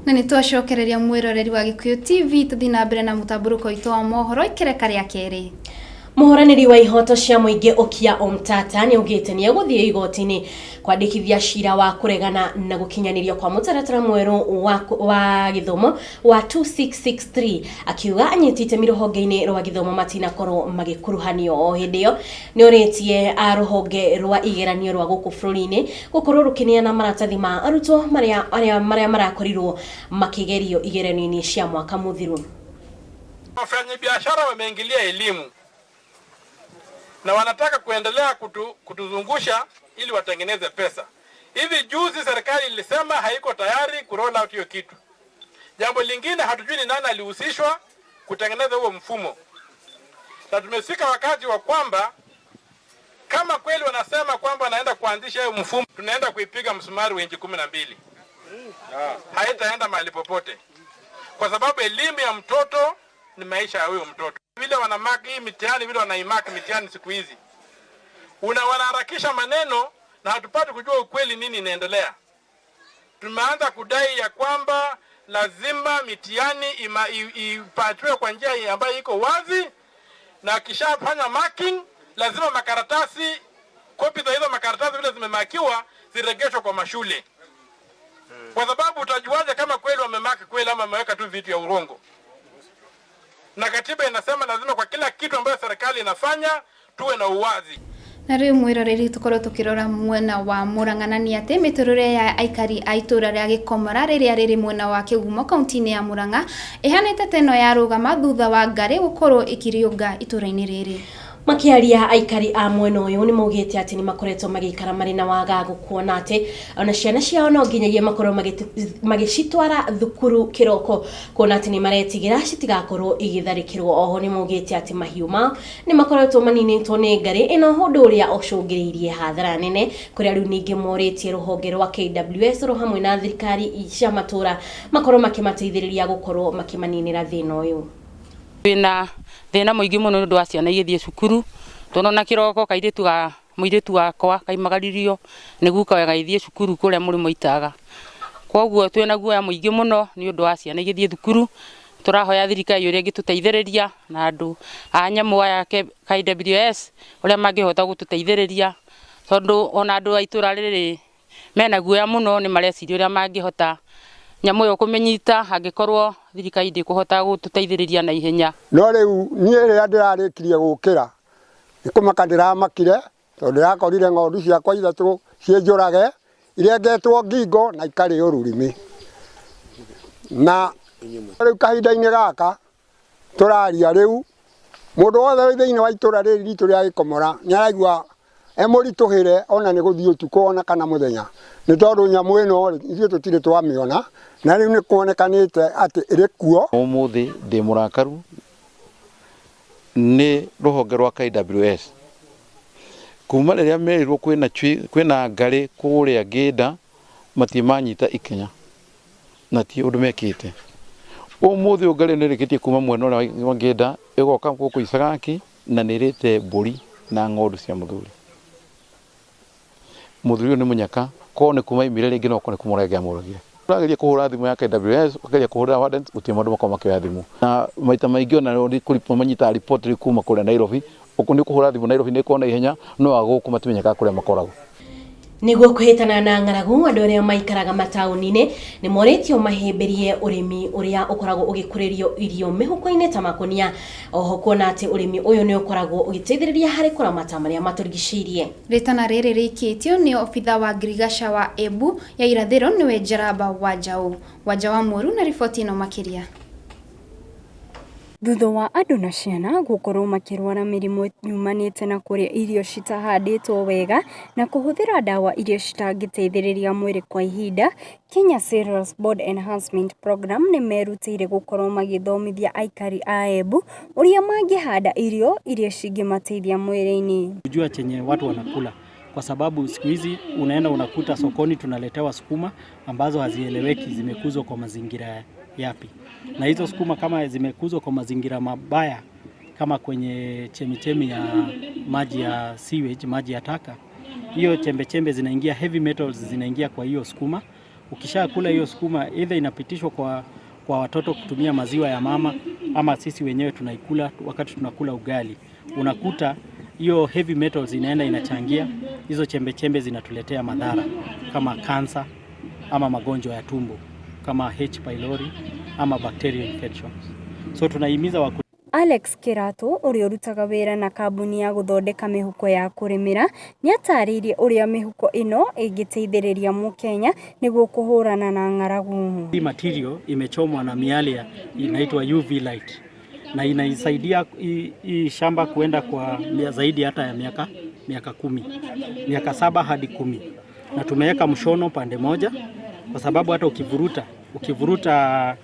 Na nitwacokereria mwiroreri wa Gikuyu TV tuthina mbere na mutaburuko witũ wa mohoro ikereka rĩa kerĩ. Muhoranĩri wa ihoto cia muingi Okia Omtata ni ugite ni eguthie igoti-ini kwandikithia cira wa kuregana na gukinyanirio kwa mutaratara mweru wa githomo wa 2663 akiuga anyitite mirohonge-ini rwa githomo matinakorwo magikuruhanio o hindio ni uritie aruhonge rwa igeranio rwa guku bururi-ini gukorwo rukineana maratathi ma arutwo maria marakorirwo makigerio igeranio-ini cia mwaka muthiru. Wafanyabiashara wameingilia elimu na wanataka kuendelea kutuzungusha ili watengeneze pesa. Hivi juzi serikali ilisema haiko tayari kuroll out hiyo kitu. Jambo lingine hatujui ni nani alihusishwa kutengeneza huo mfumo. Na tumefika wakati wa kwamba kama kweli wanasema kwamba wanaenda kuanzisha hiyo mfumo, tunaenda kuipiga msumari wa inchi 12. Haitaenda mahali popote. Kwa sababu elimu ya mtoto ni maisha ya huyo mtoto. Vile wanamaki hii mitihani, vile wanaimaki mitihani siku hizi, wanaharakisha maneno na hatupati kujua ukweli nini inaendelea. Tumeanza kudai ya kwamba lazima mitihani ipatiwe kwa njia ambayo iko wazi, na kishafanya marking lazima makaratasi, kopi za hizo makaratasi vile zimemakiwa ziregeshwe kwa mashule. Kwa sababu utajuaje kama kweli wamemaki kweli ama wameweka tu vitu ya urongo? Na katiba inasema lazima kwa kila kitu ambayo serikali inafanya tuwe na uwazi. Na riu mwiroreri tukorwo tukirora mwena wa Murang'a ni ati miturire ya aikari a itura ria Gikomora riria riri mwena wa Kigumo kaunti-ini ya Murang'a ihanite teno ya rugama thutha wa ngari gukorwo ikiriunga itura-ini riri. Makiaria aikari a mwena uyu ni maugite ati ni makoretwo magikara mari na wagagu kuona ati ona ciana ciao no nginyagia makorwo magicitwara thukuru kiroko kuona ati ni maretigira citigakorwo igitharikirwo. Oho ni maugite ati mahiuma ni makoretwo maninitwo ni ngari ino hundu uria ucungiriirie hathara nene kuria riu ningi moritie ruhonge rwa KWS ro hamwe na thirikari cia matura makorwo makimateithiriria gukorwo makimaninira thina uyu. Thina muingi muno ndu wa ciana igithie cukuru tonona kiroko kairitu ga muiritu wakwa kaimagaririo niguo kawega ithie cukuru kuria muri moitaga. Koguo twina guoya muingi muno ni undu wa ciana igithie cukuru. Turahoya thirikari uria gituteithiriria na andu a MWAURA KWS uria mangihota gututeithiriria tondu ona andu a itura riri mena guoya muno ni mareciria uria mangihota nyamu yo kumenyita angikorwo thirikari ndikuhota gututeithiriria na ihenya. No riu nie ria ndirarikirie gukira nikumaka ndiramakire tondu yakorire ng'ondu ciakwa ithatu cienjurage iria ngetwo ngingo na ikari ururimi. Na riu kahinda-ini gaka turaria riu mundu wothe thiini wa itura riri ritu ria Gikomora ni araigua emurituhire ona ni guthii utuko ona kana muthenya ni tondu nyamu ino ithuĩ tutire twamiona na riu ni kuonekanite ati iri kuo. Umuthi ndi murakaru ni ruhonge rwa KWS kuma riria merirwo kwina ngari kuria Ngĩnda matimanyita ikenya na ti undu mekite. Umuthi ngari ni rikitie kuma mwena wa Ngĩnda igoka guku Icagaki na nirite mburi na ng'ondu cia muthuri. Muthuri ni munyaka ko ni kuma imire ringi no ko ni kumurege amuragire. Turageria kuhura thimu ya KWS ukageria kuhura wardens utie maundu makoma kya thimu na maita maingi ona ri kuripo manyita report ri kuma kule Nairobi ukuni kuhura thimu Nairobi ni kuona ihenya no aguku matimenyaka kuria makoragwo. Niguo kuhitana na ng'aragu andu aria maikaraga matauni-ini ni moretio mahimbirie urimi uria ukoragwo ugikuririo irio mihuko-ini ta makonia. Oho kuona ati urimi uyu ni ukoragwo ugiteithiriria hari kuramata maria maturigicirie. Ritana riri rikitio ni obitha wa ngirigasha wa Embu ya irathiro niwe Njaramba WANJIRU na riboti ino makiria. Thutha wa andu na ciana gukorwo makirwara mirimu yumanite na kuria irio citahanditwo wega na kuhuthira dawa irio citangiteithiriria mwiri kwa ihinda, Kenya Cereals Board Enhancement Program ni merutire gukorwo magithomithia aikari a Embu uria mangihanda irio cingimateithia mwiri-ini. Kujua chenye watu wanakula kwa sababu siku hizi unaenda unakuta sokoni tunaletewa sukuma ambazo hazieleweki zimekuzwa kwa mazingira yapi. Na hizo sukuma kama zimekuzwa kwa mazingira mabaya kama kwenye chemichemi ya maji ya sewage, maji ya taka, hiyo chembe zinaingia, heavy metals zinaingia kwa hiyo sukuma, Ukishakula hiyo sukuma, either inapitishwa kwa watoto kutumia maziwa ya mama, ama sisi wenyewe tunaikula wakati tunakula ugali. Unakuta hiyo heavy metals inaenda inachangia, hizo chembe zinatuletea madhara kama kansa ama magonjwa ya tumbo kama H. pylori ama bacterial infections. So tunahimiza Alex Kirato uria urutaga wira na kambuni ya guthondeka mihuko ya kurimira niataririe uria mihuko ino ingiteithiriria Mukenya niguo kuhurana na ng'aragu. Hii material imechomwa na miale inaitwa UV light na inaisaidia hii shamba kuenda kwa zaidi hata ya miaka 10, miaka 7 hadi 10. Na tumeweka mshono pande moja kwa sababu hata ukivuruta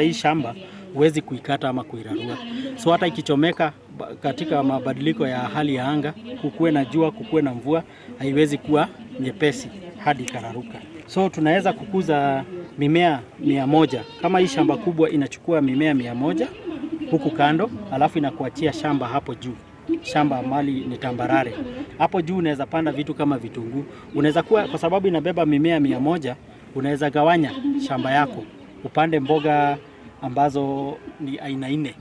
hii shamba huwezi kuikata ama kuirarua. So hata ikichomeka katika mabadiliko ya hali ya anga, kukuwe na jua, kukuwe na mvua, haiwezi kuwa nyepesi hadi kararuka. So tunaweza kukuza mimea 100. Kama hii shamba kubwa inachukua mimea 100 huku kando, alafu inakuachia shamba hapo juu. Shamba mali ni tambarare. Hapo juu unaweza panda vitu kama vitunguu. Unaweza kuwa, kwa sababu inabeba mimea 100, unaweza gawanya shamba yako. Upande mboga ambazo ni aina 4.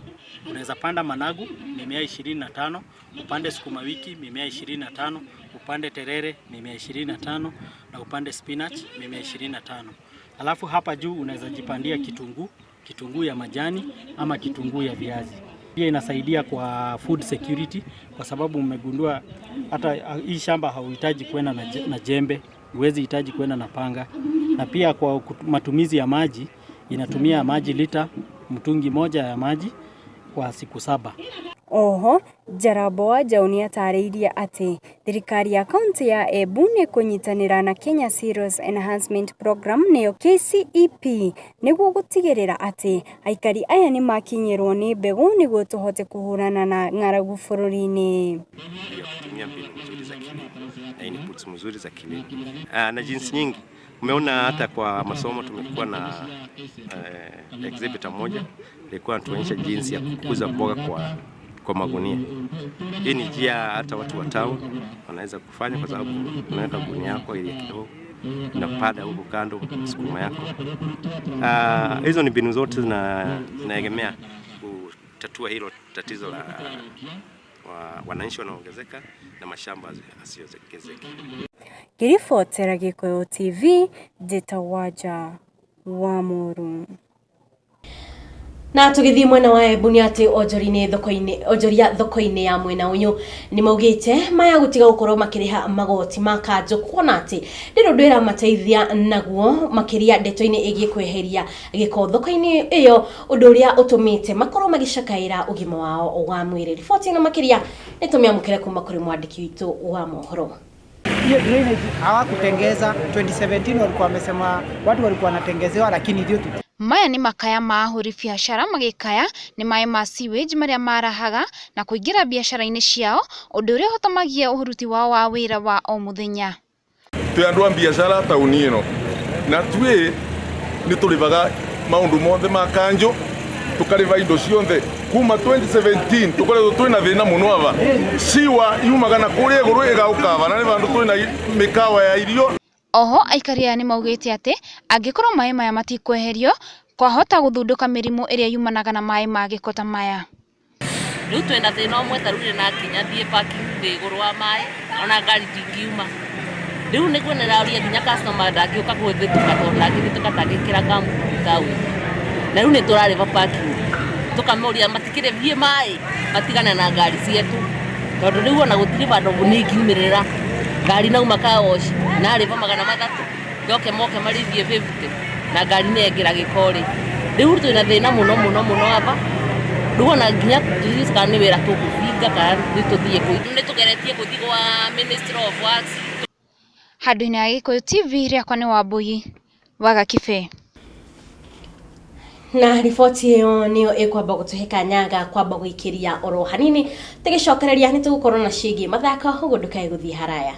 Unaweza panda managu mimea 25, upande sukuma wiki mimea 25, upande terere mimea 25 na upande spinach mimea 25. Alafu hapa juu unaweza jipandia kitunguu ya majani ama kitunguu ya viazi. Pia inasaidia kwa food security kwa sababu umegundua hata hii shamba hauhitaji kwenda na jembe, huwezi hitaji kwenda na panga. Na pia kwa matumizi ya maji inatumia maji lita mtungi 1 ya maji kwa siku 7. Oho, Jaraboa Jauni atariirie ati thirikari ya kaunti ya Embu ni kunyitanira na Kenya Cereals Enhancement Program neyo KCIP niguo gutigirira ati aikari aya ni makinyirwo ni mbegu niguo tuhote kuhurana na ng'aragu bururi-ini. Kutumia mbinu nzuri za kilimo na inputs nzuri za kilimo na jinsi nyingi. Umeona hata kwa masomo tumekuwa na exhibitor moja ilikuwa anatuonyesha jinsi ya kukuza mboga kwa magunia. Hii ni njia hata watu wa town wanaweza kufanya kwa sababu unaweka gunia yako ile kidogo na pada huko kando sukuma yako. Hizo ni mbinu zote zinaegemea kutatua hilo tatizo la wananchi wanaongezeka na mashamba yasiyoongezeka. Kiribotera Gikuyu TV Jetawaja WAMBUI. Na tugithii mwena wa Embu ni ati onjoria thoko-ini ya mwena uyu ni maugite maya gutiga gukorwo makiriha magoti makanjo kuona ati ndiru ndwira mateithia naguo makiria ndeto-ini igie kweheria giko thoko-ini iyo undu uria utumite makorwo magicakaira ugima wao wa mwiri. Riboti na makiria nitumia kuma kuri mwandiki witu wa Mohoro. Hiyo drainage hawakutengeza. 2017 walikuwa wamesema watu walikuwa wanatengezewa, lakini ndio maya ni makaya ma ahuri biashara magikaya ni maĩ ma sewage maria marahaga na kuingira biashara-ini ciao undu uria hotamagia uhuruti wao wa wira wa o muthenya. Twi andu a biashara tauni ino na twi ni turivaga maundu mothe ma kanjo tukariva indo cionthe kuma 2017 tukoretwo twina thina muno ava siwa yumaga na kuria iguru igaukava na ni vandu twina mikawa ya irio. Oho aikari aya ni maugite ati angikorwo maĩ maya matikweherio kwahota guthunduka mirimu iria yumanaga na maĩ ma giko ta maya. Riu twina thina umwe ta ruri na kinya thie parking ndi iguru wa maĩ ona ngari ndingiuma. Riu niguo niraria nginya customer ndangiuka gwithituka tondu ndangithituka tangikira gamu tawi. Na riu ni turariva parking tukamoria matikire vie maĩ matigane na ngari cietu tondu riu ona gutiri vandu buningirira ngari nauma kaoshi na riva 300 ndoke moke marithie 50 na ngari nengira gikori. Riu twina thina muno ava ruona nginya tuziska ni wira tukuvinga kana nituthie ni tugeretie kuthi kwa Ministry of Works. Handu-ini ya Gikuyu TV riakwa ni WAMBUI wa GAKIBE. Na riboti iyo niyo ikwamba gutuheka nyaga kwamba guikiria oro hanini tigicokereria ni tugukorwo na cigi mathako uguo ndukae guthii haraya.